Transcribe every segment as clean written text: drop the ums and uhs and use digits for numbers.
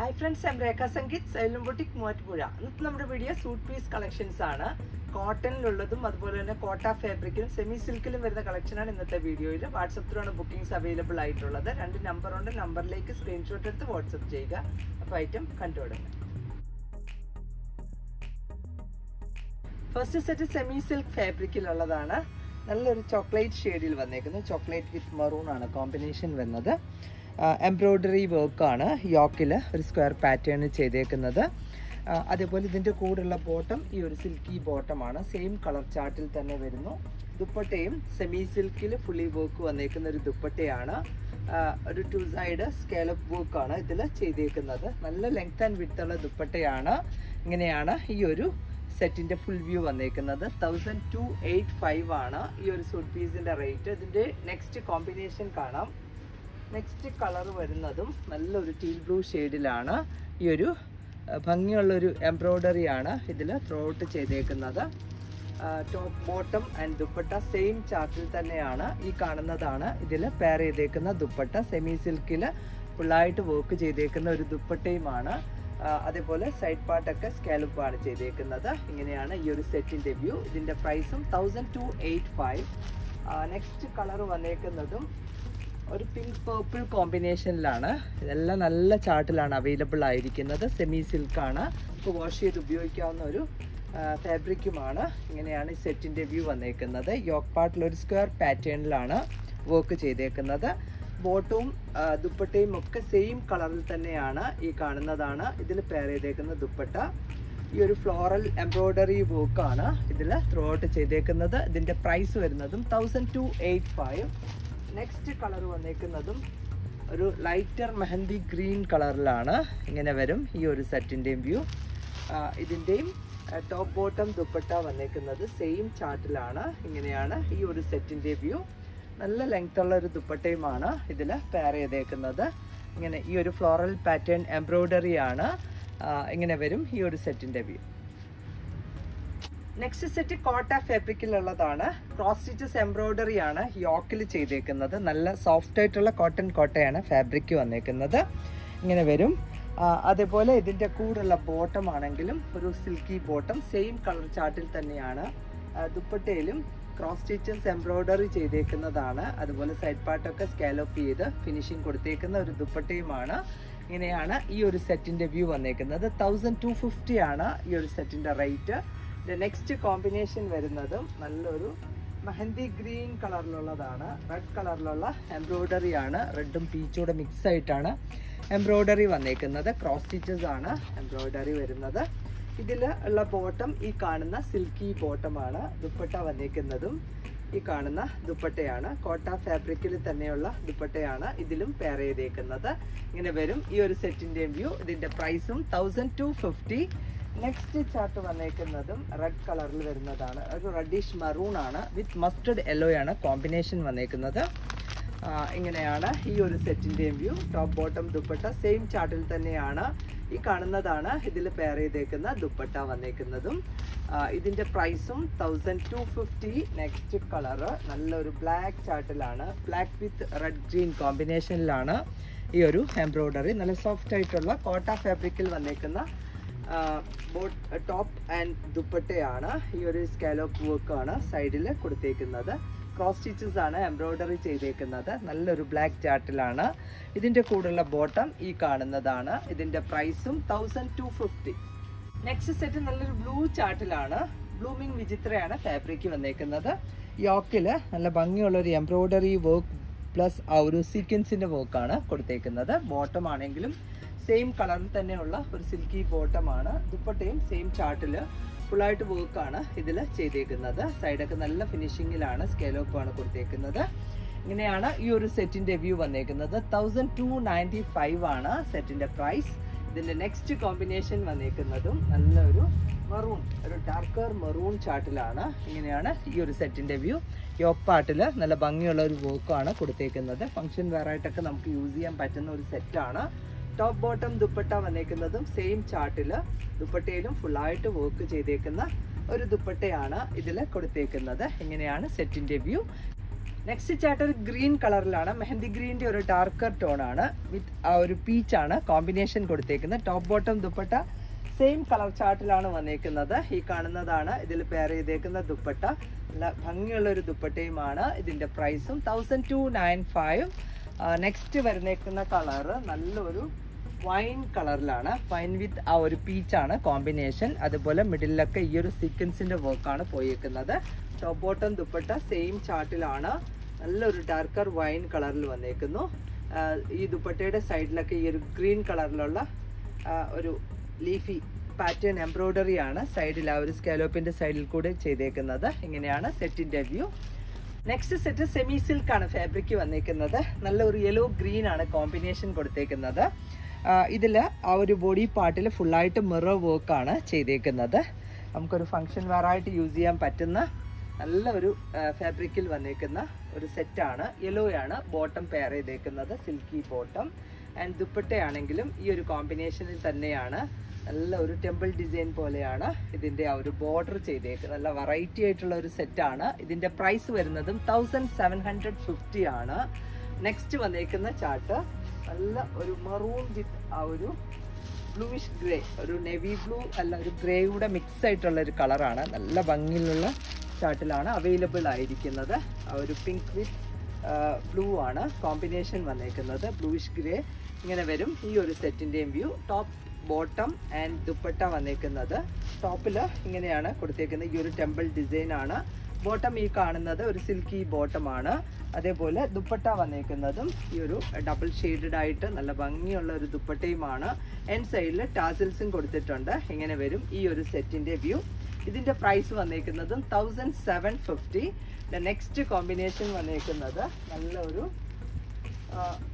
Hi friends, ഐം രേഖ Sangeeth, xylem boutique Muvattupuzha. ഇന്നത്തെ നമ്മുടെ video suit piece collections ആണ്. കോട്ടണിലുള്ളതും അതുപോലെ തന്നെ കോട്ട ഫാബ്രിക്കിലും സെമി സിൽക്കിലും വരുന്ന കളക്ഷനാണ് ഇന്നത്തെ വീഡിയോയിൽ. വാട്സപ്പിലാണ് ബുക്കിംഗ്സ് അവൈലബിൾ ആയിട്ടുള്ളത്. 2 നമ്പറുണ്ട്. നമ്പറിലേക്ക് സ്ക്രീൻഷോട്ട് എടുത്ത് വാട്സപ്പ് ചെയ്യുക. അപ്പോൾ ഐറ്റം കണ്ടുപിടുക. ഫസ്റ്റ് സെറ്റ് സെമി സിൽക്ക് ഫാബ്രിക്കിലുള്ളതാണ്. നല്ലൊരു ചോക്ലേറ്റ് ഷെയ്ഡിൽ വന്നേക്കുന്നത്. ചോക്ലേറ്റ് വിത്ത് മറൂൺ ആണ് കോമ്പിനേഷൻ വരുന്നത്. എംബ്രോയ്ഡറി വർക്കാണ് യോക്കിൽ ഒരു സ്ക്വയർ പാറ്റേൺ ചെയ്തേക്കുന്നത്. അതേപോലെ ഇതിൻ്റെ കൂടെയുള്ള ബോട്ടം ഈ ഒരു സിൽക്കി ബോട്ടമാണ്. സെയിം കളർ ചാർട്ടിൽ തന്നെ വരുന്നു. ദുപ്പട്ടയും സെമി സിൽക്കിൽ ഫുള്ളി വർക്ക് വന്നേക്കുന്ന ഒരു ദുപ്പട്ടയാണ്. ഒരു 2 സൈഡ് സ്കാലപ്പ് വർക്കാണ് ഇതിൽ ചെയ്തേക്കുന്നത്. നല്ല ലെങ്ത് ആൻഡ് വിഡ്ത്ത് ഉള്ള ദുപ്പട്ടയാണ്. ഇങ്ങനെയാണ് ഈ ഒരു സെറ്റിൻ്റെ ഫുൾ വ്യൂ വന്നേക്കുന്നത്. 1285 ആണ് ഈ ഒരു സൂട്ട് പീസിൻ്റെ റേറ്റ്. ഇതിൻ്റെ നെക്സ്റ്റ് കോമ്പിനേഷൻ കാണാം. നെക്സ്റ്റ് കളർ വരുന്നതും നല്ലൊരു ടീൽ ബ്ലൂ ഷെയ്ഡിലാണ്. ഈ ഒരു ഭംഗിയുള്ളൊരു എംബ്രോയ്ഡറി ആണ് ഇതിൽ ത്രൂ ഔട്ട് ചെയ്തേക്കുന്നത്. Top bottom and dupatta same ചാർട്ടിൽ തന്നെയാണ്. ഈ കാണുന്നതാണ് ഇതിൽ പെയർ ചെയ്തേക്കുന്ന ദുപ്പട്ട. സെമി സിൽക്കിൽ ഫുള്ളായിട്ട് വർക്ക് ചെയ്തേക്കുന്ന ഒരു ദുപ്പട്ടയുമാണ്. അതേപോലെ സൈഡ് പാർട്ടൊക്കെ സ്കാലപ്പാണ് ചെയ്തേക്കുന്നത്. ഇങ്ങനെയാണ് ഈ ഒരു സെറ്റിൻ്റെ വ്യൂ. ഇതിൻ്റെ പ്രൈസും 1285. നെക്സ്റ്റ് കളർ വന്നേക്കുന്നതും ഒരു പിങ്ക് പേർപ്പിൾ കോമ്പിനേഷനിലാണ്. ഇതെല്ലാം നല്ല ചാർട്ടിലാണ് അവൈലബിൾ ആയിരിക്കുന്നത്. സെമി സിൽക്കാണ്. ഇപ്പോൾ വാഷ് ചെയ്ത് ഉപയോഗിക്കാവുന്ന ഒരു ഫാബ്രിക്കുമാണ്. ഇങ്ങനെയാണ് ഈ സെറ്റിൻ്റെ വ്യൂ വന്നേക്കുന്നത്. യോക്ക് പാർട്ടിലൊരു സ്ക്വയർ പാറ്റേണിലാണ് വർക്ക് ചെയ്തേക്കുന്നത്. ബോട്ടവും ദുപ്പട്ടയും ഒക്കെ സെയിം കളറിൽ തന്നെയാണ്. ഈ കാണുന്നതാണ് ഇതിൽ പെയർ ചെയ്തേക്കുന്ന ദുപ്പട്ട. ഈ ഒരു ഫ്ലോറൽ എംബ്രോയ്ഡറി വർക്കാണ് ഇതിൽ ത്രൂ ഔട്ട് ചെയ്തേക്കുന്നത്. ഇതിൻ്റെ പ്രൈസ് വരുന്നതും 1285. നെക്സ്റ്റ് കളർ വന്നേക്കുന്നതും ഒരു ലൈറ്റർ മെഹന്തി ഗ്രീൻ കളറിലാണ്. ഇങ്ങനെ വരും ഈ ഒരു സെറ്റിൻ്റെയും വ്യൂ. ഇതിൻ്റെയും ടോപ്പ് ബോട്ടം ദുപ്പട്ട വന്നേക്കുന്നത് സെയിം ചാർട്ടിലാണ്. ഇങ്ങനെയാണ് ഈ ഒരു സെറ്റിൻ്റെ വ്യൂ. നല്ല ലെങ്ത് ഉള്ള ഒരു ദുപ്പട്ടയുമാണ് ഇതിൽ പെയർ ചെയ്തേക്കുന്നത്. ഇങ്ങനെ ഈ ഒരു ഫ്ലോറൽ പാറ്റേൺ എംബ്രോയ്ഡറി ആണ്. ഇങ്ങനെ വരും ഈ ഒരു സെറ്റിൻ്റെ വ്യൂ. നെക്സ്റ്റ് സെറ്റ് കോട്ട ഫാബ്രിക്കിലുള്ളതാണ്. ക്രോസ് സ്റ്റിച്ചസ് എംബ്രോയ്ഡറി ആണ് യോക്കിൽ ചെയ്തേക്കുന്നത്. നല്ല സോഫ്റ്റ് ആയിട്ടുള്ള കോട്ടൺ കോട്ടയാണ് ഫാബ്രിക് വന്നേക്കുന്നത്. ഇങ്ങനെ വരും. അതേപോലെ ഇതിൻ്റെ കൂടെയുള്ള ബോട്ടം ആണെങ്കിലും ഒരു സിൽക്കി ബോട്ടം സെയിം കളർ ചാർട്ടിൽ തന്നെയാണ്. ദുപ്പട്ടയിലും ക്രോസ് സ്റ്റിച്ചസ് എംബ്രോയ്ഡറി ചെയ്തേക്കുന്നതാണ്. അതുപോലെ സൈഡ് പാർട്ടൊക്കെ സ്കാലപ്പ് ചെയ്ത് ഫിനിഷിങ് കൊടുത്തേക്കുന്ന ഒരു ദുപ്പട്ടയുമാണ്. ഇങ്ങനെയാണ് ഈ ഒരു സെറ്റിൻ്റെ വ്യൂ വന്നേക്കുന്നത്. 1250 ആണ് ഈ ഒരു സെറ്റിൻ്റെ റേറ്റ്. നെക്സ്റ്റ് കോമ്പിനേഷൻ വരുന്നതും നല്ലൊരു മെഹന്തി ഗ്രീൻ കളറിലുള്ളതാണ്. റെഡ് കളറിലുള്ള എംബ്രോയ്ഡറി ആണ്. റെഡും പീച്ചൂടെ മിക്സ് ആയിട്ടാണ് എംബ്രോയ്ഡറി വന്നേക്കുന്നത്. ക്രോസ് സ്റ്റിച്ചസ് ആണ് എംബ്രോയ്ഡറി വരുന്നത്. ഇതിൽ ഉള്ള ബോട്ടം ഈ കാണുന്ന സിൽക്കി ബോട്ടമാണ്. ദുപ്പട്ട വന്നേക്കുന്നതും ഈ കാണുന്ന ദുപ്പട്ടയാണ്. കോട്ട ഫാബ്രിക്കിൽ തന്നെയുള്ള ദുപ്പട്ടയാണ് ഇതിലും പെയർ ചെയ്തേക്കുന്നത്. ഇങ്ങനെ വരും ഈ ഒരു സെറ്റിൻ്റെ വ്യൂ. ഇതിൻ്റെ പ്രൈസും 1250. നെക്സ്റ്റ് ചാർട്ട് വന്നേക്കുന്നതും റെഡ് കളറിൽ വരുന്നതാണ്. ഒരു റെഡിഷ് മറൂൺ ആണ് വിത്ത് മസ്റ്റർഡ് യെല്ലോ ആണ് കോമ്പിനേഷൻ വന്നേക്കുന്നത്. ഇങ്ങനെയാണ് ഈ ഒരു സെറ്റിൻ്റെയും view. Top bottom dupatta same ചാർട്ടിൽ തന്നെയാണ്. ഈ കാണുന്നതാണ് ഇതിൽ പെയർ ചെയ്തേക്കുന്ന ദുപ്പട്ട വന്നേക്കുന്നതും. ഇതിൻ്റെ പ്രൈസും 1250. നെക്സ്റ്റ് കളറ് നല്ലൊരു ബ്ലാക്ക് ചാർട്ടിലാണ്. ബ്ലാക്ക് വിത്ത് റെഡ് ഗ്രീൻ കോമ്പിനേഷനിലാണ് ഈ ഒരു എംബ്രോയ്ഡറി. നല്ല സോഫ്റ്റ് ആയിട്ടുള്ള കോട്ട ഫാബ്രിക്കിൽ വന്നേക്കുന്ന ടോപ്പ് ആൻഡ് ദുപ്പട്ടയാണ്. ഈ ഒരു സ്കാലോപ്പ് വർക്കാണ് സൈഡിൽ കൊടുത്തേക്കുന്നത്. ക്രോസ് സ്റ്റിച്ചസ് ആണ് എംബ്രോയ്ഡറി ചെയ്തേക്കുന്നത്. നല്ലൊരു ബ്ലാക്ക് ചാർട്ടിലാണ്. ഇതിൻ്റെ കൂടെയുള്ള ബോട്ടം ഈ കാണുന്നതാണ്. ഇതിൻ്റെ പ്രൈസും 1250. നെക്സ്റ്റ് സെറ്റ് നല്ലൊരു ബ്ലൂ ചാർട്ടിലാണ്. ബ്ലൂമിങ് വിചിത്രയാണ് ഫാബ്രിക് വന്നേക്കുന്നത്. യോക്കിൽ നല്ല ഭംഗിയുള്ള ഒരു എംബ്രോയ്ഡറി വർക്ക് പ്ലസ് ആ ഒരു സീക്വൻസിൻ്റെ വർക്കാണ് കൊടുത്തേക്കുന്നത്. ബോട്ടം ആണെങ്കിലും സെയിം കളറിൽ തന്നെയുള്ള ഒരു സിൽക്കി ബോട്ടമാണ്. ദുപ്പട്ടയും സെയിം ചാർട്ടിൽ ഫുള്ളായിട്ട് വർക്കാണ് ഇതിൽ ചെയ്തേക്കുന്നത്. സൈഡൊക്കെ നല്ല ഫിനിഷിങ്ങിലാണ്. സ്കേലോപ്പാണ് കൊടുത്തേക്കുന്നത്. ഇങ്ങനെയാണ് ഈ ഒരു സെറ്റിൻ്റെ വ്യൂ വന്നേക്കുന്നത്. 1295 ആണ് സെറ്റിൻ്റെ പ്രൈസ്. ഇതിൻ്റെ നെക്സ്റ്റ് കോമ്പിനേഷൻ വന്നേക്കുന്നതും നല്ലൊരു മറൂൺ, ഒരു ഡാർക്കർ മറൂൺ ചാർട്ടിലാണ്. ഇങ്ങനെയാണ് ഈ ഒരു സെറ്റിൻ്റെ വ്യൂ. യോക്ക് പാർട്ടിൽ നല്ല ഭംഗിയുള്ള ഒരു വർക്കാണ് കൊടുത്തേക്കുന്നത്. ഫംഗ്ഷൻ വെയറായിട്ടൊക്കെ നമുക്ക് യൂസ് ചെയ്യാൻ പറ്റുന്ന ഒരു സെറ്റാണ്. ടോപ്പ് ബോട്ടം ദുപ്പട്ട വന്നേക്കുന്നതും സെയിം ചാർട്ടിൽ ദുപ്പട്ടയിലും ഫുള്ളായിട്ട് വർക്ക് ചെയ്തേക്കുന്ന ഒരു ദുപ്പട്ടയാണ് ഇതിൽ കൊടുത്തേക്കുന്നത്. ഇങ്ങനെയാണ് സെറ്റിൻ്റെ വ്യൂ. നെക്സ്റ്റ് ചാർട്ട് ഒരു ഗ്രീൻ കളറിലാണ്, മെഹന്തി ഗ്രീൻ്റെ ഒരു ഡാർക്കർ ടോൺ ആണ്. വിത്ത് ആ ഒരു പീച്ചാണ് കോമ്പിനേഷൻ കൊടുത്തേക്കുന്നത്. Top bottom dupatta same colour ചാർട്ടിലാണ് വന്നേക്കുന്നത്. ഈ കാണുന്നതാണ് ഇതിൽ പെയർ ചെയ്തേക്കുന്ന ദുപ്പട്ട. നല്ല ഭംഗിയുള്ള ഒരു ദുപ്പട്ടയുമാണ്. ഇതിൻ്റെ പ്രൈസും 1295. നെക്സ്റ്റ് വരുന്നേക്കുന്ന കളറ് നല്ലൊരു വൈൻ കളറിലാണ്. വൈൻ വിത്ത് ആ ഒരു പീച്ചാണ് കോമ്പിനേഷൻ. അതുപോലെ മിഡിലൊക്കെ ഈ ഒരു സീക്വൻസിൻ്റെ വർക്കാണ് പോയേക്കുന്നത്. ടോപ്പ് ബോട്ടം ദുപ്പട്ട സെയിം ചാർട്ടിലാണ്. നല്ലൊരു ഡാർക്കർ വൈൻ കളറിൽ വന്നേക്കുന്നു. ഈ ദുപ്പട്ടയുടെ സൈഡിലൊക്കെ ഈ ഒരു ഗ്രീൻ കളറിലുള്ള ഒരു ലീഫി പാറ്റേൺ എംബ്രോയ്ഡറി ആണ് സൈഡിൽ, ആ ഒരു സ്കാലോപ്പിൻ്റെ സൈഡിൽ കൂടെ ചെയ്തേക്കുന്നത്. ഇങ്ങനെയാണ് സെറ്റിൻ്റെ view. Next set semi silk ആണ് ഫാബ്രിക് വന്നേക്കുന്നത്. നല്ലൊരു യെല്ലോ ഗ്രീൻ ആണ് കോമ്പിനേഷൻ കൊടുത്തേക്കുന്നത്. ഇതിൽ ആ ഒരു ബോഡി പാർട്ടിൽ ഫുള്ളായിട്ട് മിറർ വർക്കാണ് ചെയ്തേക്കുന്നത്. നമുക്കൊരു ഫങ്ഷൻ വെയറായിട്ട് യൂസ് ചെയ്യാൻ പറ്റുന്ന നല്ല ഒരു ഫാബ്രിക്കിൽ വന്നേക്കുന്ന ഒരു സെറ്റാണ്. യെല്ലോയാണ് ബോട്ടം പെയർ ചെയ്തേക്കുന്നത്, സിൽക്കി ബോട്ടം. ആൻഡ് ദുപ്പട്ടയാണെങ്കിലും ഈ ഒരു കോമ്പിനേഷനിൽ തന്നെയാണ്. നല്ല ഒരു ടെമ്പിൾ ഡിസൈൻ പോലെയാണ് ഇതിൻ്റെ ആ ഒരു ബോർഡർ ചെയ്തേക്കുന്നത്. നല്ല വെറൈറ്റി ആയിട്ടുള്ള ഒരു സെറ്റാണ്. ഇതിൻ്റെ പ്രൈസ് വരുന്നതും 1750 ആണ്. നെക്സ്റ്റ് വന്നേക്കുന്ന ചാർട്ട് നല്ല ഒരു മറൂൺ വിത്ത് ആ ഒരു ബ്ലൂയിഷ് ഗ്രേ, ഒരു നെവി ബ്ലൂ അല്ല ഒരു ഗ്രേയുടെ മിക്സ് ആയിട്ടുള്ള ഒരു കളറാണ്. നല്ല ഭംഗിയിലുള്ള ചാർട്ടിലാണ് അവൈലബിൾ ആയിരിക്കുന്നത്. ആ ഒരു പിങ്ക് വിത്ത് ബ്ലൂ ആണ് കോമ്പിനേഷൻ വന്നേക്കുന്നത്. ബ്ലൂയിഷ് ഗ്രേ ഇങ്ങനെ വരും ഈ ഒരു സെറ്റിൻ്റെയും view. Top bottom and dupatta വന്നേക്കുന്നത്. ടോപ്പിൽ ഇങ്ങനെയാണ് കൊടുത്തേക്കുന്നത്. ഈ ഒരു ടെമ്പിൾ ഡിസൈൻ ആണ്. ബോട്ടം ഈ കാണുന്നത് ഒരു സിൽക്കി ബോട്ടമാണ്. അതേപോലെ ദുപ്പട്ട വന്നേക്കുന്നതും ഈ ഒരു ഡബിൾ ഷെയ്ഡഡ് ആയിട്ട് നല്ല ഭംഗിയുള്ള ഒരു ദുപ്പട്ടയുമാണ്. എൻഡ് സൈഡിൽ ടാസിൽസും കൊടുത്തിട്ടുണ്ട്. ഇങ്ങനെ വരും ഈ ഒരു സെറ്റിൻ്റെ വ്യൂ. ഇതിൻ്റെ പ്രൈസ് വന്നേക്കുന്നതും 1750. നെക്സ്റ്റ് കോമ്പിനേഷൻ വന്നേക്കുന്നത് നല്ല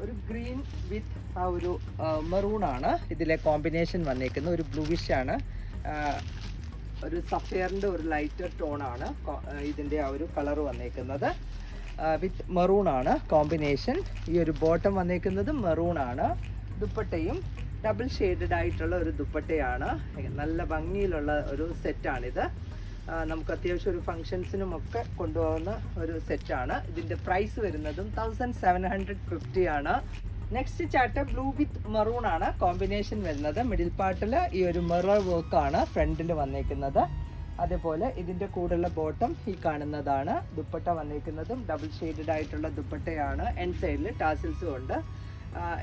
ഒരു ഗ്രീൻ വിത്ത് ആ ഒരു മെറൂൺ ആണ് ഇതിലെ കോമ്പിനേഷൻ വന്നേക്കുന്നത്. ഒരു ബ്ലൂവിഷ് ആണ്, ഒരു സഫയറിൻ്റെ ഒരു ലൈറ്റർ ടോൺ ആണ് ഇതിൻ്റെ ആ ഒരു കളർ വന്നേക്കുന്നത്. വിത്ത് മെറൂൺ ആണ് കോമ്പിനേഷൻ. ഈ ഒരു ബോട്ടം വന്നേക്കുന്നത് മെറൂൺ ആണ്. ദുപ്പട്ടയും ഡബിൾ ഷെയ്ഡഡ് ആയിട്ടുള്ള ഒരു ദുപ്പട്ടയാണ്. നല്ല ഭംഗിയിലുള്ള ഒരു സെറ്റാണിത്. നമുക്ക് അത്യാവശ്യം ഒരു ഫങ്ഷൻസിനും ഒക്കെ കൊണ്ടുപോകുന്ന ഒരു സെറ്റാണ്. ഇതിൻ്റെ പ്രൈസ് വരുന്നതും 1750 ആണ്. നെക്സ്റ്റ് ചാർട്ട് ബ്ലൂ വിത്ത് മറൂൺ ആണ് കോമ്പിനേഷൻ വരുന്നത്. മിഡിൽ പാർട്ടിൽ ഈ ഒരു മിറർ വർക്കാണ് ഫ്രണ്ടിൽ വന്നേക്കുന്നത്. അതേപോലെ ഇതിൻ്റെ കൂടെയുള്ള ബോട്ടം ഈ കാണുന്നതാണ്. ദുപ്പട്ട വന്നേക്കുന്നതും ഡബിൾ ഷെയ്ഡഡ് ആയിട്ടുള്ള ദുപ്പട്ടയാണ്. എൻഡ് സൈഡിൽ ടാസിൽസും ഉണ്ട്.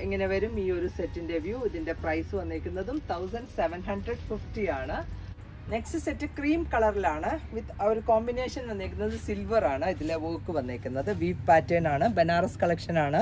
ഇങ്ങനെ വരും ഈ ഒരു സെറ്റിൻ്റെ വ്യൂ. ഇതിൻ്റെ പ്രൈസ് വന്നേക്കുന്നതും 1750 ആണ്. നെക്സ്റ്റ് സെറ്റ് ക്രീം കളറിലാണ്. വിത്ത് ആ ഒരു കോമ്പിനേഷൻ വന്നേക്കുന്നത് സിൽവർ ആണ്. ഇതിലെ വർക്ക് വന്നേക്കുന്നത് വീവ് പാറ്റേൺ ആണ്. ബനാറസ് കളക്ഷൻ ആണ്.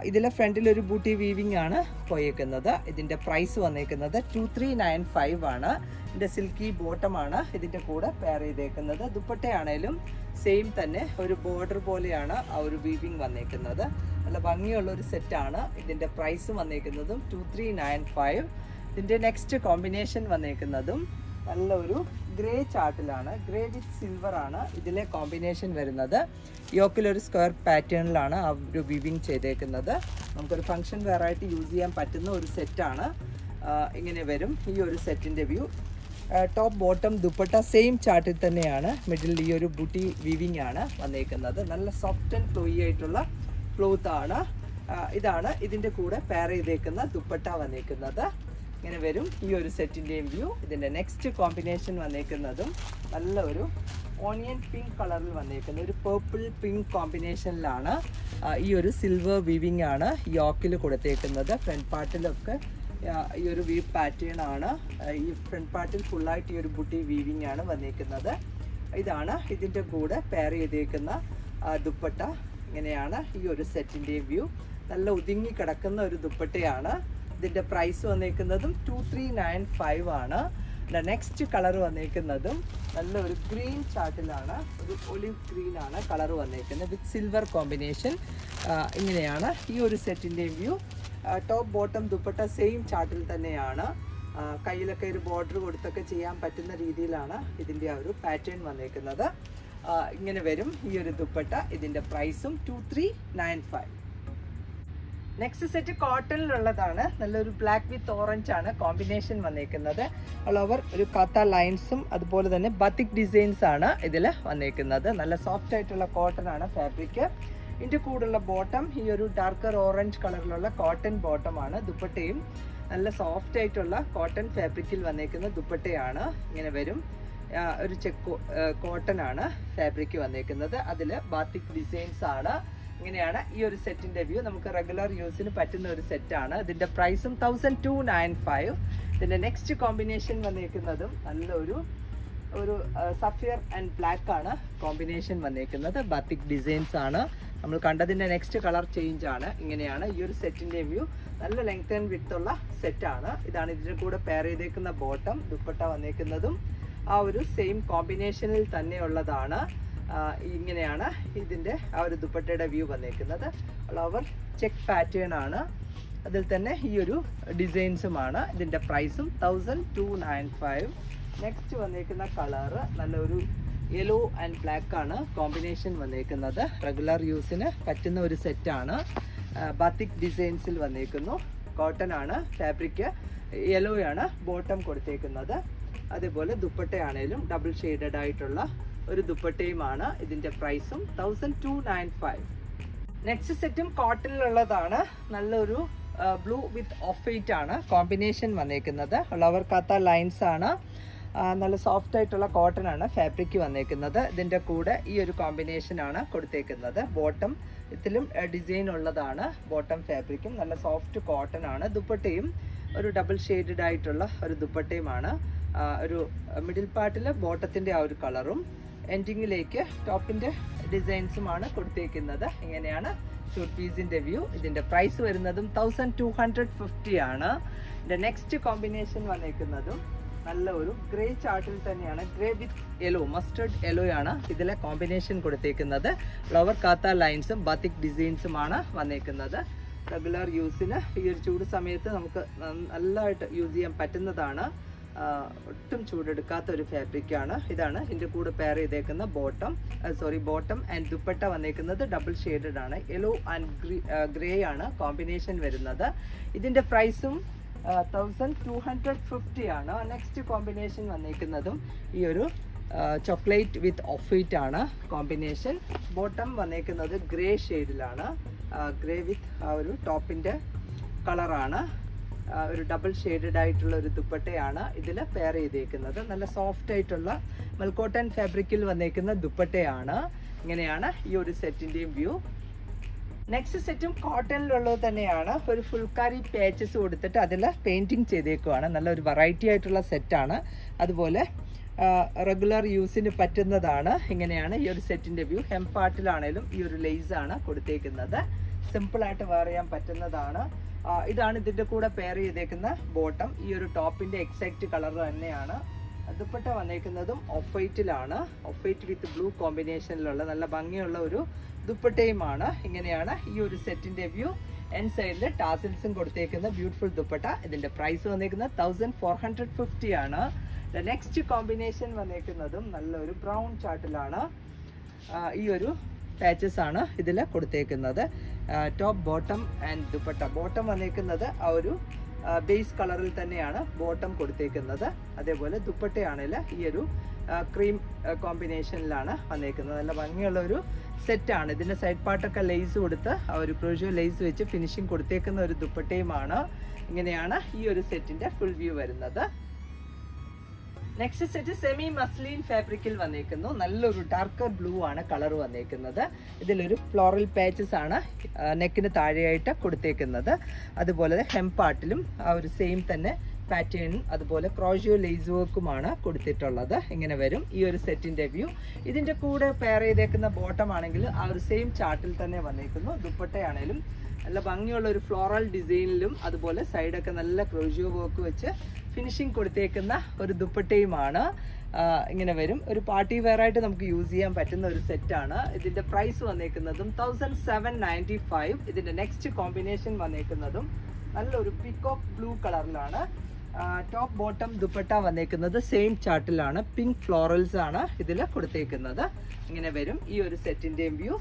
ഇതിലെ ഫ്രണ്ടിൽ ഒരു ബൂട്ടി വീവിങ് ആണ് പോയേക്കുന്നത്. ഇതിൻ്റെ പ്രൈസ് വന്നേക്കുന്നത് 2395 ആണ്. ഇതിൻ്റെ സിൽക്കി ബോട്ടമാണ് ഇതിൻ്റെ കൂടെ പെയർ ചെയ്തേക്കുന്നത്. ദുപ്പട്ടയാണേലും സെയിം തന്നെ ഒരു ബോർഡർ പോലെയാണ് ആ ഒരു വീവിങ് വന്നേക്കുന്നത്. നല്ല ഭംഗിയുള്ള ഒരു സെറ്റാണ്. ഇതിൻ്റെ പ്രൈസ് വന്നേക്കുന്നതും 2395. ഇതിൻ്റെ നെക്സ്റ്റ് കോമ്പിനേഷൻ വന്നേക്കുന്നതും നല്ലൊരു ഗ്രേ ചാർട്ടിലാണ്. ഗ്രേ വിത്ത് സിൽവർ ആണ് ഇതിലെ കോമ്പിനേഷൻ വരുന്നത്. യോക്കിലൊരു സ്ക്വയർ പാറ്റേണിലാണ് ആ ഒരു വിവിങ് ചെയ്തേക്കുന്നത്. നമുക്കൊരു ഫങ്ഷൻ വെയറായിട്ട് യൂസ് ചെയ്യാൻ പറ്റുന്ന ഒരു സെറ്റാണ്. ഇങ്ങനെ വരും ഈ ഒരു സെറ്റിൻ്റെ view. Top bottom dupatta same ചാർട്ടിൽ തന്നെയാണ്. മിഡിൽ ഈ ഒരു ബൂട്ടി വീവിങ് ആണ് വന്നേക്കുന്നത്. നല്ല സോഫ്റ്റ് ആൻഡ് ഫ്ലോയി ആയിട്ടുള്ള ക്ലോത്ത് ആണ്. ഇതാണ് ഇതിൻ്റെ കൂടെ പെയർ ചെയ്തേക്കുന്ന ദുപ്പട്ട വന്നേക്കുന്നത്. ഇങ്ങനെ വരും ഈ ഒരു സെറ്റിൻ്റെയും വ്യൂ. ഇതിൻ്റെ നെക്സ്റ്റ് കോമ്പിനേഷൻ വന്നേക്കുന്നതും നല്ല ഒരു ഓണിയൻ പിങ്ക് കളറിൽ വന്നേക്കുന്ന ഒരു പേർപ്പിൾ പിങ്ക് കോമ്പിനേഷനിലാണ്. ഈ ഒരു സിൽവർ വീവിങ് ആണ് യോക്കിൽ കൊടുത്തേക്കുന്നത്. ഫ്രണ്ട് പാർട്ടിലൊക്കെ ഈ ഒരു വീവ് പാറ്റേൺ ആണ്. ഈ ഫ്രണ്ട് പാർട്ടിൽ ഫുള്ളായിട്ട് ഈ ഒരു ബുട്ടി വീവിങ് ആണ് വന്നേക്കുന്നത്. ഇതാണ് ഇതിൻ്റെ കൂടെ പെയർ ചെയ്തേക്കുന്ന ദുപ്പട്ട. ഇങ്ങനെയാണ് ഈ ഒരു സെറ്റിൻ്റെയും വ്യൂ. നല്ല ഒതുങ്ങി കിടക്കുന്ന ഒരു ദുപ്പട്ടയാണ്. ഇതിൻ്റെ പ്രൈസ് വന്നേക്കുന്നതും 2395 ആണ്. നെക്സ്റ്റ് കളർ വന്നേക്കുന്നതും നല്ലൊരു ഗ്രീൻ ചാർട്ടിലാണ്. ഒരു ഒലിവ് ഗ്രീൻ ആണ് കളർ വന്നേക്കുന്നത് വിത്ത് സിൽവർ കോമ്പിനേഷൻ. ഇങ്ങനെയാണ് ഈ ഒരു സെറ്റിൻ്റെയും view. Top bottom dupatta same ചാർട്ടിൽ തന്നെയാണ്. കയ്യിലൊക്കെ ഒരു ബോർഡർ കൊടുത്തൊക്കെ ചെയ്യാൻ പറ്റുന്ന രീതിയിലാണ് ഇതിൻ്റെ ആ ഒരു പാറ്റേൺ വന്നേക്കുന്നത്. ഇങ്ങനെ വരും ഈ ഒരു ദുപ്പട്ട. ഇതിൻ്റെ പ്രൈസും 2395. നെക്സ്റ്റ് സെറ്റ് കോട്ടണിലുള്ളതാണ്. നല്ലൊരു ബ്ലാക്ക് വിത്ത് ഓറഞ്ച് ആണ് കോമ്പിനേഷൻ വന്നേക്കുന്നത്. ഓൾ ഓവർ ഒരു കത്ത ലൈൻസും അതുപോലെ തന്നെ ബത്തിക് ഡിസൈൻസ് ആണ് ഇതിൽ വന്നേക്കുന്നത്. നല്ല സോഫ്റ്റ് ആയിട്ടുള്ള കോട്ടൺ ആണ് ഫാബ്രിക്. ഇതിൻ്റെ കൂടുള്ള ബോട്ടം ഈ ഒരു ഡാർക്കർ ഓറഞ്ച് കളറിലുള്ള കോട്ടൺ ബോട്ടം ആണ്. ദുപ്പട്ടയും നല്ല സോഫ്റ്റ് ആയിട്ടുള്ള കോട്ടൺ ഫാബ്രിക്കിൽ വന്നേക്കുന്ന ദുപ്പട്ടയാണ്. ഇങ്ങനെ വരും. ഒരു ചെക്ക് കോട്ടൺ ആണ് ഫാബ്രിക് വന്നേക്കുന്നത്. അതിൽ ബാത്തിക് ഡിസൈൻസ് ആണ്. ഇങ്ങനെയാണ് ഈ ഒരു സെറ്റിന്റെ വ്യൂ. നമുക്ക് റെഗുലർ യൂസിന് പറ്റുന്ന ഒരു സെറ്റാണ്. ഇതിന്റെ പ്രൈസും 1295. ഇതിന്റെ നെക്സ്റ്റ് കോമ്പിനേഷൻ വന്നേക്കുന്നതും നല്ലൊരു സഫിയർ ആൻഡ് ബ്ലാക്ക് ആണ് കോമ്പിനേഷൻ വന്നേക്കുന്നത്. ബാത്തിക് ഡിസൈൻസ് ആണ്. നമ്മൾ കണ്ടതിന്റെ നെക്സ്റ്റ് കളർ ചേഞ്ച് ആണ്. ഇങ്ങനെയാണ് ഈ ഒരു സെറ്റിന്റെ വ്യൂ. നല്ല ലെങ്ത് ആൻഡ് വിഡ്ത്ത് ഉള്ള സെറ്റാണ്. ഇതാണ് ഇതിന്റെ കൂടെ പെയർ ചെയ്തേക്കുന്ന ബോട്ടം. ദുപ്പട്ട വന്നേക്കുന്നതും ആ ഒരു സെയിം കോമ്പിനേഷനിൽ തന്നെ ഉള്ളതാണ്. ഇങ്ങനെയാണ് ഇതിൻ്റെ ആ ഒരു ദുപ്പട്ടയുടെ വ്യൂ വന്നേക്കുന്നത്. ഓവർ ചെക്ക് പാറ്റേൺ ആണ്. അതിൽ തന്നെ ഈ ഒരു ഡിസൈൻസുമാണ്. ഇതിൻ്റെ പ്രൈസും 1295. നെക്സ്റ്റ് വന്നേക്കുന്ന കളറ് നല്ലൊരു യെല്ലോ ആൻഡ് ബ്ലാക്ക് ആണ് കോമ്പിനേഷൻ വന്നേക്കുന്നത്. റെഗുലർ യൂസിന് പറ്റുന്ന ഒരു സെറ്റാണ്. ബാത്തിക് ഡിസൈൻസിൽ വന്നേക്കുന്നു. കോട്ടൺ ആണ് ഫാബ്രിക്. യെല്ലോ ആണ് ബോട്ടം കൊടുത്തേക്കുന്നത്. അതേപോലെ ദുപ്പട്ടയാണേലും ഡബിൾ ഷെയ്ഡഡ് ആയിട്ടുള്ള ഒരു ദുപ്പട്ടയുമാണ്. ഇതിൻ്റെ പ്രൈസും 1295. നെക്സ്റ്റ് സെറ്റും കോട്ടണിലുള്ളതാണ്. നല്ലൊരു ബ്ലൂ വിത്ത് ഓഫ് വൈറ്റ് ആണ് കോമ്പിനേഷൻ വന്നേക്കുന്നത്. ഫ്ലവർ കത്ത ലൈൻസ് ആണ്. നല്ല സോഫ്റ്റ് ആയിട്ടുള്ള കോട്ടൺ ആണ് ഫാബ്രിക് വന്നേക്കുന്നത്. ഇതിൻ്റെ കൂടെ ഈ ഒരു കോമ്പിനേഷൻ ആണ് കൊടുത്തേക്കുന്നത്. ബോട്ടം ഇതിലും ഡിസൈൻ ഉള്ളതാണ്. ബോട്ടം ഫാബ്രിക്കും നല്ല സോഫ്റ്റ് കോട്ടൺ ആണ്. ദുപ്പട്ടയും ഒരു ഡബിൾ ഷെയ്ഡഡ് ആയിട്ടുള്ള ഒരു ദുപ്പട്ടയുമാണ്. ഒരു മിഡിൽ പാർട്ടിൽ ബോട്ടത്തിൻ്റെ ആ ഒരു കളറും എൻഡിങ്ങിലേക്ക് ടോപ്പിൻ്റെ ഡിസൈൻസുമാണ് കൊടുത്തേക്കുന്നത്. ഇങ്ങനെയാണ് ഷൂട്ട് പീസിൻ്റെ വ്യൂ. ഇതിൻ്റെ പ്രൈസ് വരുന്നതും 1250 ആണ്. ഇതിൻ്റെ നെക്സ്റ്റ് കോമ്പിനേഷൻ വന്നേക്കുന്നതും നല്ല ഒരു ഗ്രേ ചാർട്ടിൽ തന്നെയാണ്. ഗ്രേ വിത്ത് യെല്ലോ, മസ്റ്റർഡ് യെല്ലോ ആണ് ഇതിലെ കോമ്പിനേഷൻ കൊടുത്തേക്കുന്നത്. ഫ്ലവർ കാത്ത ലൈൻസും ബാത്തിക് ഡിസൈൻസുമാണ് വന്നേക്കുന്നത്. റെഗുലർ യൂസിന് ഈ ഒരു ചൂട് സമയത്ത് നമുക്ക് നല്ലതായിട്ട് യൂസ് ചെയ്യാൻ പറ്റുന്നതാണ്. ഒട്ടും ചൂടെടുക്കാത്ത ഒരു ഫാബ്രിക്കാണ്. ഇതാണ് ഇതിൻ്റെ കൂടെ പെയർ ചെയ്തേക്കുന്ന ബോട്ടം ആൻഡ് ദുപ്പട്ട വന്നേക്കുന്നത് ഡബിൾ ഷെയ്ഡഡ് ആണ്. യെല്ലോ ആൻഡ് ഗ്രേ ആണ് കോമ്പിനേഷൻ വരുന്നത്. ഇതിൻ്റെ പ്രൈസും 1250 ആണ്. നെക്സ്റ്റ് കോമ്പിനേഷൻ വന്നേക്കുന്നതും ഈ ഒരു ചോക്ലേറ്റ് വിത്ത് ഓഫ് വൈറ്റ് ആണ് കോമ്പിനേഷൻ. ബോട്ടം വന്നേക്കുന്നത് ഗ്രേ ഷെയ്ഡിലാണ്. ഗ്രേ വിത്ത് ആ ഒരു ടോപ്പിൻ്റെ കളറാണ്. ഒരു ഡബിൾ ഷെയ്ഡഡ് ആയിട്ടുള്ള ഒരു ദുപ്പട്ടയാണ് ഇതിൽ പെയർ ചെയ്തേക്കുന്നത്. നല്ല സോഫ്റ്റ് ആയിട്ടുള്ള മൽക്കോട്ടൺ ഫാബ്രിക്കിൽ വന്നേക്കുന്ന ദുപ്പട്ടയാണ്. ഇങ്ങനെയാണ് ഈ ഒരു സെറ്റിൻ്റെയും വ്യൂ. നെക്സ്റ്റ് സെറ്റും കോട്ടണിലുള്ളത് തന്നെയാണ്. ഒരു ഫുൾക്കാരി പാച്ചസ് കൊടുത്തിട്ട് അതിൽ പെയിൻറ്റിങ് ചെയ്തേക്കുവാണ്. നല്ലൊരു വെറൈറ്റി ആയിട്ടുള്ള സെറ്റാണ്. അതുപോലെ റെഗുലർ യൂസിന് പറ്റുന്നതാണ്. ഇങ്ങനെയാണ് ഈ ഒരു സെറ്റിൻ്റെ വ്യൂ. ഹെം പാർട്ടിലാണേലും ഈ ഒരു ലേസാണ് കൊടുത്തേക്കുന്നത്. സിമ്പിളായിട്ട് വെയർ ചെയ്യാൻ പറ്റുന്നതാണ്. ഇതാണ് ഇതിൻ്റെ കൂടെ പെയർ ചെയ്തേക്കുന്ന ബോട്ടം. ഈ ഒരു ടോപ്പിൻ്റെ എക്സാക്റ്റ് കളർ തന്നെയാണ്. ദുപ്പട്ട വന്നേക്കുന്നതും ഓഫ് വൈറ്റിലാണ്. ഓഫ് വൈറ്റ് വിത്ത് ബ്ലൂ കോമ്പിനേഷനിലുള്ള നല്ല ഭംഗിയുള്ള ഒരു ദുപ്പട്ടയുമാണ്. ഇങ്ങനെയാണ് ഈ ഒരു സെറ്റിൻ്റെ വ്യൂ. എൻ സൈഡിൽ ടാസിൽസും കൊടുത്തേക്കുന്ന ബ്യൂട്ടിഫുൾ ദുപ്പട്ട. ഇതിൻ്റെ പ്രൈസ് വന്നേക്കുന്നത് 1450 ആണ്. നെക്സ്റ്റ് കോമ്പിനേഷൻ വന്നേക്കുന്നതും നല്ലൊരു ബ്രൗൺ ചാർട്ടിലാണ്. ഈ ഒരു പാച്ചസ് ആണ് ഇതിൽ കൊടുത്തേക്കുന്നത്. Top bottom and dupatta. Bottom വന്നേക്കുന്നത് ആ ഒരു ബേസ് കളറിൽ തന്നെയാണ് ബോട്ടം കൊടുത്തേക്കുന്നത്. അതേപോലെ ദുപ്പട്ടയാണെങ്കിൽ ഈ ഒരു ക്രീം കോമ്പിനേഷനിലാണ് വന്നേക്കുന്നത്. നല്ല ഭംഗിയുള്ള ഒരു സെറ്റാണ്. ഇതിൻ്റെ സൈഡ് പാർട്ടൊക്കെ ലേസ് കൊടുത്ത് ആ ഒരു ക്രോഷ്യോ ലേസ് വെച്ച് ഫിനിഷിങ് കൊടുത്തേക്കുന്ന ഒരു ദുപ്പട്ടയുമാണ്. ഇങ്ങനെയാണ് ഈ ഒരു സെറ്റിൻ്റെ ഫുൾ വ്യൂ വരുന്നത്. നെക്സ്റ്റ് സെറ്റ് സെമി മസ്ലിൻ ഫാബ്രിക്കിൽ വന്നേക്കുന്നു. നല്ലൊരു ഡാർക്കർ ബ്ലൂ ആണ് കളർ വന്നേക്കുന്നത്. ഇതിലൊരു ഫ്ലോറൽ പാച്ചസ് ആണ് നെക്കിന് താഴെയായിട്ട് കൊടുത്തേക്കുന്നത്. അതുപോലെ ഹെം പാർട്ടിലും ആ ഒരു സെയിം തന്നെ പാറ്റേണും അതുപോലെ ക്രോഷ്യോ ലേസ് വർക്കുമാണ് കൊടുത്തിട്ടുള്ളത്. ഇങ്ങനെ വരും ഈ ഒരു സെറ്റിൻ്റെ വ്യൂ. ഇതിൻ്റെ കൂടെ പെയർ ചെയ്തേക്കുന്ന ബോട്ടം ആണെങ്കിൽ ആ ഒരു സെയിം ചാർട്ടിൽ തന്നെ വന്നേക്കുന്നു. ദുപ്പട്ടയാണേലും നല്ല ഭംഗിയുള്ള ഒരു ഫ്ലോറൽ ഡിസൈനിലും അതുപോലെ സൈഡൊക്കെ നല്ല ക്രോഷ്യോ വർക്ക് വെച്ച് ഫിനിഷിങ് കൊടുത്തേക്കുന്ന ഒരു ദുപ്പട്ടയുമാണ്. ഇങ്ങനെ വരും. ഒരു പാർട്ടി വെയർ ആയിട്ട് നമുക്ക് യൂസ് ചെയ്യാൻ പറ്റുന്ന ഒരു സെറ്റാണ്. ഇതിൻ്റെ പ്രൈസ് വന്നേക്കുന്നതും 1795. ഇതിൻ്റെ നെക്സ്റ്റ് കോമ്പിനേഷൻ വന്നേക്കുന്നതും നല്ലൊരു പീകോക്ക് ബ്ലൂ കളറിലാണ്. ടോപ്പ് ബോട്ടം ദുപ്പട്ട വന്നേക്കുന്നത് സെയിം ചാർട്ടിലാണ്. പിങ്ക് ഫ്ലോറൽസ് ആണ് ഇതിൽ കൊടുത്തേക്കുന്നത്. ഇങ്ങനെ വരും ഈ ഒരു സെറ്റിൻ്റെയും വ്യൂ.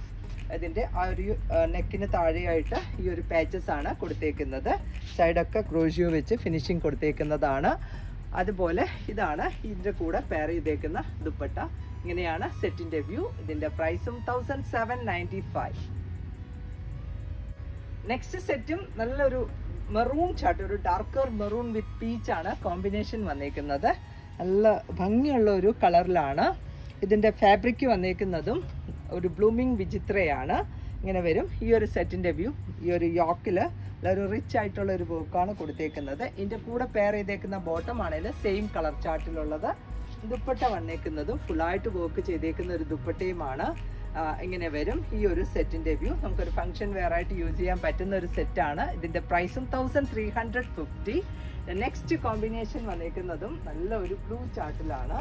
ഇതിൻ്റെ ആ ഒരു നെക്കിന് താഴെയായിട്ട് ഈ ഒരു പാച്ചസ് ആണ് കൊടുത്തേക്കുന്നത്. സൈഡൊക്കെ ക്രോഷിയോ വെച്ച് ഫിനിഷിങ് കൊടുത്തേക്കുന്നതാണ്. അതുപോലെ ഇതാണ് ഇതിൻ്റെ കൂടെ പെയർ ചെയ്തേക്കുന്ന ദുപ്പട്ട. ഇങ്ങനെയാണ് സെറ്റിൻ്റെ വ്യൂ. ഇതിൻ്റെ പ്രൈസും 1795. നെക്സ്റ്റ് സെറ്റും നല്ലൊരു മെറൂൺ ചാർട്ട്, ഒരു ഡാർക്കർ മെറൂൺ വിത്ത് പീച്ച് ആണ് കോമ്പിനേഷൻ വന്നേക്കുന്നത്. നല്ല ഭംഗിയുള്ള ഒരു കളറിലാണ്. ഇതിൻ്റെ ഫാബ്രിക് വന്നേക്കുന്നതും ഒരു ബ്ലൂമിങ് വിചിത്രയാണ്. ഇങ്ങനെ വരും ഈ ഒരു സെറ്റിൻ്റെ വ്യൂ. ഈ ഒരു യോക്കിൽ ഒരു റിച്ച് ആയിട്ടുള്ള ഒരു വർക്കാണ് കൊടുത്തേക്കുന്നത്. ഇതിൻ്റെ കൂടെ പെയർ ചെയ്തേക്കുന്ന ബോട്ടം ആണെങ്കിൽ സെയിം കളർ ചാർട്ടിലുള്ളത്. ദുപ്പട്ട വന്നേക്കുന്നതും ഫുള്ളായിട്ട് വർക്ക് ചെയ്തേക്കുന്ന ഒരു ദുപ്പട്ടയുമാണ്. ഇങ്ങനെ വരും ഈ ഒരു സെറ്റിൻ്റെ വ്യൂ. നമുക്കൊരു ഫംഗ്ഷൻ വെയർ ആയിട്ട് യൂസ് ചെയ്യാൻ പറ്റുന്ന ഒരു സെറ്റാണ്. ഇതിൻ്റെ പ്രൈസും 1350. നെക്സ്റ്റ് കോമ്പിനേഷൻ വന്നേക്കുന്നതും നല്ല ഒരു ബ്ലൂ ചാർട്ടിലാണ്.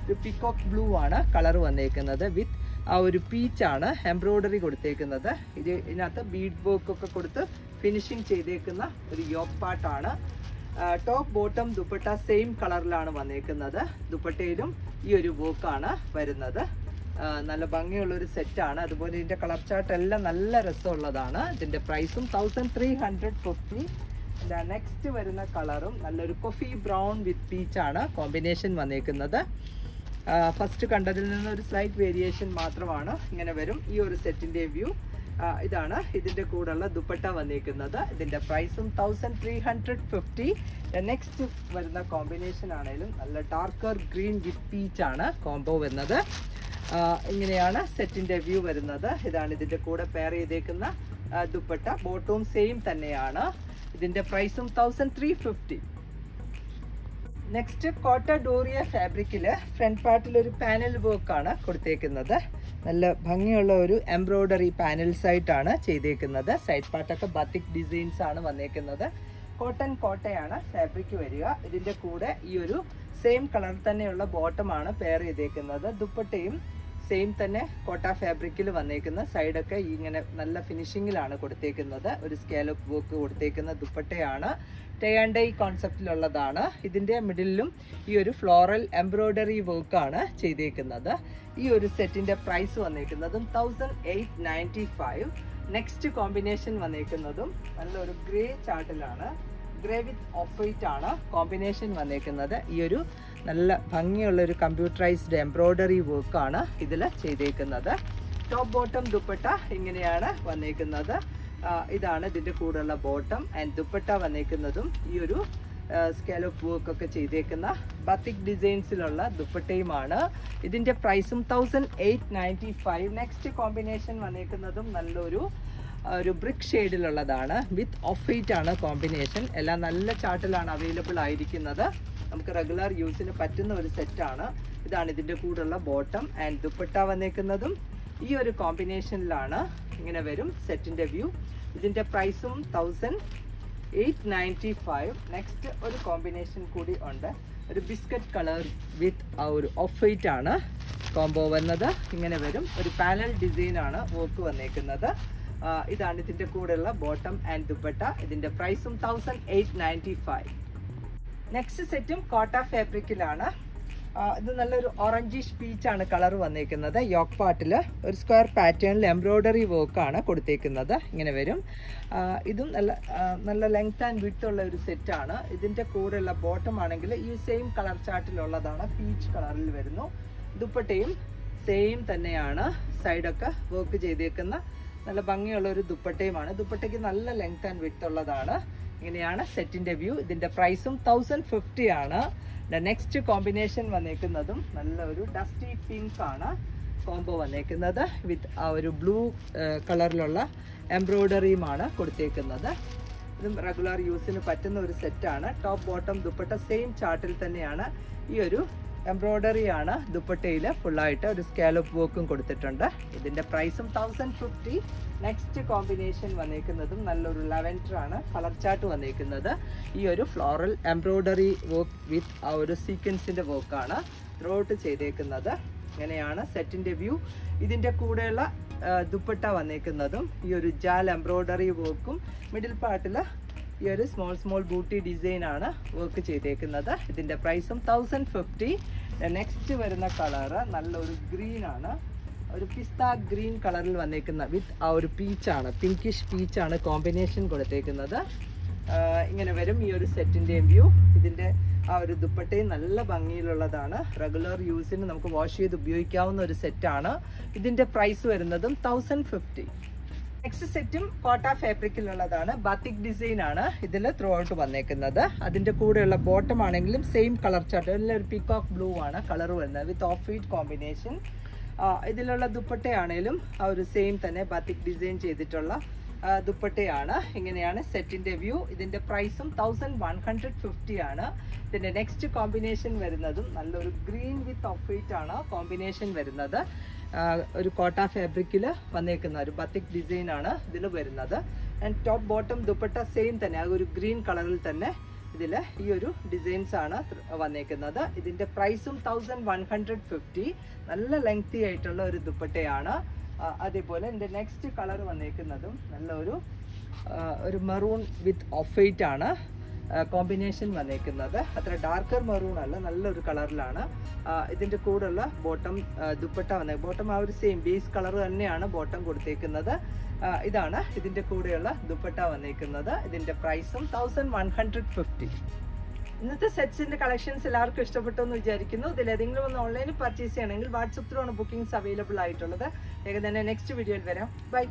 ഒരു പിക്കോക്ക് ബ്ലൂ ആണ് കളർ വന്നേക്കുന്നത്. വിത്ത് ആ ഒരു പീച്ചാണ് എംബ്രോയ്ഡറി കൊടുത്തേക്കുന്നത്. ഇതിനകത്ത് ബീഡ് വർക്ക് ഒക്കെ കൊടുത്ത് ഫിനിഷിങ് ചെയ്തേക്കുന്ന ഒരു യോക്ക് പാർട്ടാണ്. ടോപ്പ് ബോട്ടം ദുപ്പട്ട സെയിം കളറിലാണ് വന്നേക്കുന്നത്. ദുപ്പട്ടയിലും ഈ ഒരു വർക്കാണ് വരുന്നത്. നല്ല ഭംഗിയുള്ളൊരു സെറ്റാണ്. അതുപോലെ ഇതിൻ്റെ കളർ ചാർട്ട് എല്ലാം നല്ല രസമുള്ളതാണ്. ഇതിൻ്റെ പ്രൈസും 1350. നെക്സ്റ്റ് വരുന്ന കളറും നല്ലൊരു കോഫി ബ്രൗൺ വിത്ത് പീച്ചാണ് കോമ്പിനേഷൻ വന്നേക്കുന്നത്. ഫസ്റ്റ് കണ്ടതിൽ നിന്ന് ഒരു സ്ലൈറ്റ് വേരിയേഷൻ മാത്രമാണ്. ഇങ്ങനെ വരും ഈ ഒരു സെറ്റിൻ്റെ വ്യൂ. ഇതാണ് ഇതിൻ്റെ കൂടെയുള്ള ദുപ്പട്ട വന്നേക്കുന്നത്. ഇതിൻ്റെ പ്രൈസും 1350. നെക്സ്റ്റ് വരുന്ന കോമ്പിനേഷൻ ആണെങ്കിലും നല്ല ഡാർക്കർ ഗ്രീൻ വിത്ത് പീച്ചാണ് കോംബോ വരുന്നത്. ഇങ്ങനെയാണ് സെറ്റിൻ്റെ വ്യൂ വരുന്നത്. ഇതാണ് ഇതിൻ്റെ കൂടെ പെയർ ചെയ്തേക്കുന്ന ദുപ്പട്ട. ബോട്ടവും സെയിം തന്നെയാണ്. ഇതിൻ്റെ പ്രൈസും 1350. നെക്സ്റ്റ് കോട്ട ഡോറിയ ഫാബ്രിക്കിൽ ഫ്രണ്ട് പാർട്ടിൽ ഒരു പാനൽ വർക്കാണ് കൊടുത്തേക്കുന്നത്. നല്ല ഭംഗിയുള്ള ഒരു എംബ്രോയ്ഡറി പാനൽസ് ആയിട്ടാണ് ചെയ്തേക്കുന്നത്. സൈഡ് പാർട്ടൊക്കെ ബത്തിക് ഡിസൈൻസ് ആണ് വന്നേക്കുന്നത്. കോട്ടൺ കോട്ടയാണ് ഫാബ്രിക് വരിക. ഇതിൻ്റെ കൂടെ ഈ ഒരു സെയിം കളർ തന്നെയുള്ള ബോട്ടമാണ് പെയർ ചെയ്തേക്കുന്നത്. ദുപ്പട്ടയും സെയിം തന്നെ കോട്ട ഫാബ്രിക്കിൽ വന്നേക്കുന്ന സൈഡൊക്കെ ഇങ്ങനെ നല്ല ഫിനിഷിങ്ങിലാണ് കൊടുത്തേക്കുന്നത്. ഒരു സ്കാലപ്പ് വർക്ക് കൊടുത്തേക്കുന്ന ദുപ്പട്ടയാണ്. ടൈ ആൻഡ് ഡൈ കോൺസെപ്റ്റിലുള്ളതാണ്. ഇതിൻ്റെ മിഡിലും ഈ ഒരു ഫ്ലോറൽ എംബ്രോയ്ഡറി വർക്കാണ് ചെയ്തേക്കുന്നത്. ഈ ഒരു സെറ്റിൻ്റെ പ്രൈസ് വന്നേക്കുന്നതും 1895. നെക്സ്റ്റ് കോമ്പിനേഷൻ വന്നേക്കുന്നതും നല്ലൊരു ഗ്രേ ചാർട്ടിലാണ്. ഗ്രേ വിത്ത് ഓഫ് വൈറ്റ് ആണ് കോമ്പിനേഷൻ വന്നേക്കുന്നത്. ഈ ഒരു നല്ല ഭംഗിയുള്ള ഒരു കമ്പ്യൂട്ടറൈസ്ഡ് എംബ്രോയ്ഡറി വർക്കാണ് ഇതിൽ ചെയ്തേക്കുന്നത്. ടോപ്പ് ബോട്ടം ദുപ്പട്ട ഇങ്ങനെയാണ് വന്നേക്കുന്നത്. ഇതാണ് ഇതിൻ്റെ കൂടെയുള്ള ബോട്ടം. ആൻഡ് ദുപ്പട്ട വന്നേക്കുന്നതും ഈ ഒരു സ്കാലപ്പ് വർക്ക് ഒക്കെ ചെയ്തേക്കുന്ന ബത്തിക് ഡിസൈൻസിലുള്ള ദുപ്പട്ടയുമാണ്. ഇതിൻ്റെ പ്രൈസും 1895. നെക്സ്റ്റ് കോമ്പിനേഷൻ വന്നേക്കുന്നതും നല്ലൊരു ബ്രിക്ക് ഷെയ്ഡിലുള്ളതാണ്. വിത്ത് ഓഫ് വൈറ്റ് ആണ് കോമ്പിനേഷൻ. എല്ലാം നല്ല ചാർട്ടിലാണ് അവൈലബിൾ ആയിരിക്കുന്നത്. നമുക്ക് റെഗുലർ യൂസിന് പറ്റുന്ന ഒരു സെറ്റാണ്. ഇതാണ് ഇതിൻ്റെ കൂടെയുള്ള ബോട്ടം. ആൻഡ് ദുപ്പട്ട വന്നേക്കുന്നതും ഈ ഒരു കോമ്പിനേഷനിലാണ്. ഇങ്ങനെ വരും സെറ്റിൻ്റെ വ്യൂ. ഇതിൻ്റെ പ്രൈസും 1895. നെക്സ്റ്റ് ഒരു കോമ്പിനേഷൻ കൂടി ഉണ്ട്. ഒരു ബിസ്ക്കറ്റ് കളർ വിത്ത് ആ ഒരു ഓഫ് വൈറ്റ് ആണ് കോംബോ വന്നത്. ഇങ്ങനെ വരും. ഒരു പാനൽ ഡിസൈനാണ് വർക്ക് വന്നേക്കുന്നത്. ഇതാണ് ഇതിൻ്റെ കൂടെയുള്ള ബോട്ടം ആൻഡ് ദുപ്പട്ട. ഇതിൻ്റെ പ്രൈസും 1895. നെക്സ്റ്റ് സെറ്റും കോട്ട ഫാബ്രിക്കിലാണ്. ഇത് നല്ലൊരു ഓറഞ്ചിഷ് പീച്ചാണ് കളർ വന്നേക്കുന്നത്. യോക്ക് പാർട്ടിൽ ഒരു സ്ക്വയർ പാറ്റേണിൽ എംബ്രോയ്ഡറി വർക്കാണ് കൊടുത്തേക്കുന്നത്. ഇങ്ങനെ വരും. ഇതും നല്ല ലെങ്ത് ആൻഡ് വിഡ്ത്ത് ഉള്ള ഒരു സെറ്റാണ്. ഇതിൻ്റെ കൂടെയുള്ള ബോട്ടം ആണെങ്കിൽ ഈ സെയിം കളർ ചാർട്ടിലുള്ളതാണ്. പീച്ച് കളറിൽ വരുന്നു. ദുപ്പട്ടയും സെയിം തന്നെയാണ്. സൈഡൊക്കെ വർക്ക് ചെയ്തേക്കുന്ന നല്ല ഭംഗിയുള്ള ഒരു ദുപ്പട്ടയുമാണ്. ദുപ്പട്ടയ്ക്ക് നല്ല ലെങ്ത് ആൻഡ് വിഡ്ത്ത് ഉള്ളതാണ്. ഇങ്ങനെയാണ് സെറ്റിൻ്റെ വ്യൂ. ഇതിൻ്റെ പ്രൈസും 1050 ആണ്. നെക്സ്റ്റ് കോമ്പിനേഷൻ വന്നേക്കുന്നതും നല്ല ഒരു ഡസ്റ്റി പിങ്ക് ആണ് കോംബോ വന്നേക്കുന്നത്. വിത്ത് ആ ഒരു ബ്ലൂ കളറിലുള്ള എംബ്രോയ്ഡറിയുമാണ് കൊടുത്തേക്കുന്നത്. ഇതും റെഗുലർ യൂസിന് പറ്റുന്ന ഒരു സെറ്റാണ്. ടോപ്പ് ബോട്ടം ദുപ്പട്ട സെയിം ചാർട്ടിൽ തന്നെയാണ്. ഈ ഒരു എംബ്രോയ്ഡറിയാണ് ദുപ്പട്ടയിൽ ഫുള്ളായിട്ട്. ഒരു സ്കാലപ്പ് വർക്കും കൊടുത്തിട്ടുണ്ട്. ഇതിൻ്റെ പ്രൈസും 1050. നെക്സ്റ്റ് കോമ്പിനേഷൻ വന്നേക്കുന്നതും നല്ലൊരു ലാവൻഡർ ആണ് കളർ ചാർട്ട് വന്നേക്കുന്നത്. ഈ ഒരു ഫ്ലോറൽ എംബ്രോയ്ഡറി വർക്ക് വിത്ത് ആ ഒരു സീക്വൻസിൻ്റെ വർക്കാണ് ത്രോട്ട് ചെയ്തേക്കുന്നത്. ഇങ്ങനെയാണ് സെറ്റിൻ്റെ വ്യൂ. ഇതിൻ്റെ കൂടെയുള്ള ദുപ്പട്ട വന്നേക്കുന്നതും ഈ ഒരു ജാൽ എംബ്രോയ്ഡറി വർക്കും മിഡിൽ പാർട്ടിൽ ഈ ഒരു സ്മോൾ ബൂട്ടി ഡിസൈനാണ് വർക്ക് ചെയ്തേക്കുന്നത്. ഇതിൻ്റെ പ്രൈസും 1050. നെക്സ്റ്റ് വരുന്ന കളറ് നല്ലൊരു ഗ്രീനാണ്. ഒരു പിസ്ത ഗ്രീൻ കളറിൽ വന്നേക്കുന്ന വിത്ത് ആ ഒരു പീച്ചാണ്, പിങ്കിഷ് പീച്ചാണ് കോമ്പിനേഷൻ കൊടുത്തേക്കുന്നത്. ഇങ്ങനെ വരും ഈ ഒരു സെറ്റിൻ്റെയും വ്യൂ. ഇതിൻ്റെ ആ ഒരു ദുപ്പട്ടയും നല്ല ഭംഗിയിലുള്ളതാണ്. റെഗുലർ യൂസിന് നമുക്ക് വാഷ് ചെയ്ത് ഉപയോഗിക്കാവുന്ന ഒരു സെറ്റാണ്. ഇതിൻ്റെ പ്രൈസ് വരുന്നതും 1050. നെക്സ്റ്റ് സെറ്റും കോട്ട ഫാബ്രിക്കിലുള്ളതാണ്. ബാത്തിക് ഡിസൈൻ ആണ് ഇതിൽ ത്രൂ ഔട്ട് വന്നേക്കുന്നത്. അതിൻ്റെ കൂടെയുള്ള ബോട്ടം ആണെങ്കിലും സെയിം കളർ ചാർട്ട്, എല്ലാം ഒരു പീകോക്ക് ബ്ലൂ ആണ് കളർ വരുന്നത് വിത്ത് ഓഫ് വൈറ്റ് കോമ്പിനേഷൻ. ഇതിലുള്ള ദുപ്പട്ടയാണേലും ആ ഒരു സെയിം തന്നെ ബാത്തിക് ഡിസൈൻ ചെയ്തിട്ടുള്ള ദുപ്പട്ടയാണ്. ഇങ്ങനെയാണ് സെറ്റിൻ്റെ വ്യൂ. ഇതിൻ്റെ പ്രൈസും 1150 ആണ്. ഇതിൻ്റെ നെക്സ്റ്റ് കോമ്പിനേഷൻ വരുന്നതും നല്ലൊരു ഗ്രീൻ വിത്ത് ഓഫ് വൈറ്റ് ആണ് കോമ്പിനേഷൻ വരുന്നത്. ഒരു കോട്ട ഫാബ്രിക്കിൽ വന്നേക്കുന്ന ഒരു ബത്തിക് ഡിസൈൻ ആണ് ഇതിൽ വരുന്നത്. And top bottom dupatta same തന്നെ ആ ഒരു ഗ്രീൻ കളറിൽ തന്നെ ഇതിൽ ഈ ഒരു ഡിസൈൻസ് ആണ് വന്നേക്കുന്നത്. ഇതിൻ്റെ പ്രൈസും 1150. നല്ല ലെങ്തി ആയിട്ടുള്ള ഒരു ദുപ്പട്ടയാണ്. അതേപോലെ എൻ്റെ നെക്സ്റ്റ് കളർ വന്നേക്കുന്നതും നല്ല ഒരു മെറൂൺ വിത്ത് ഓഫ് വൈറ്റ് ആണ് കോമ്പിനേഷൻ വന്നേക്കുന്നത്. അത്ര ഡാർക്കർ മെറൂൺ അല്ല, നല്ലൊരു കളറിലാണ്. ഇതിൻ്റെ കൂടെയുള്ള ബോട്ടം ദുപ്പട്ട ബോട്ടം ആ ഒരു സെയിം ബേസ് കളർ തന്നെയാണ് ബോട്ടം കൊടുത്തേക്കുന്നത്. ഇതാണ് ഇതിൻ്റെ കൂടെയുള്ള ദുപ്പട്ട വന്നേക്കുന്നത്. ഇതിൻ്റെ പ്രൈസും 1150. ഇന്നത്തെ സെറ്റ്സിന്റെ കളക്ഷൻസ് എല്ലാവർക്കും ഇഷ്ടപ്പെട്ടു എന്ന് വിചാരിക്കുന്നു. ഇതിൽ ഏതെങ്കിലും ഒന്ന് ഓൺലൈനിൽ പർച്ചേസ് ചെയ്യണമെങ്കിൽ വാട്സപ്പ് ത്രൂ ആണ് ബുക്കിംഗ്സ് അവൈലബിൾ ആയിട്ടുള്ളത്. വേഗം തന്നെ നെക്സ്റ്റ് വീഡിയോയിൽ വരാം. ബൈ.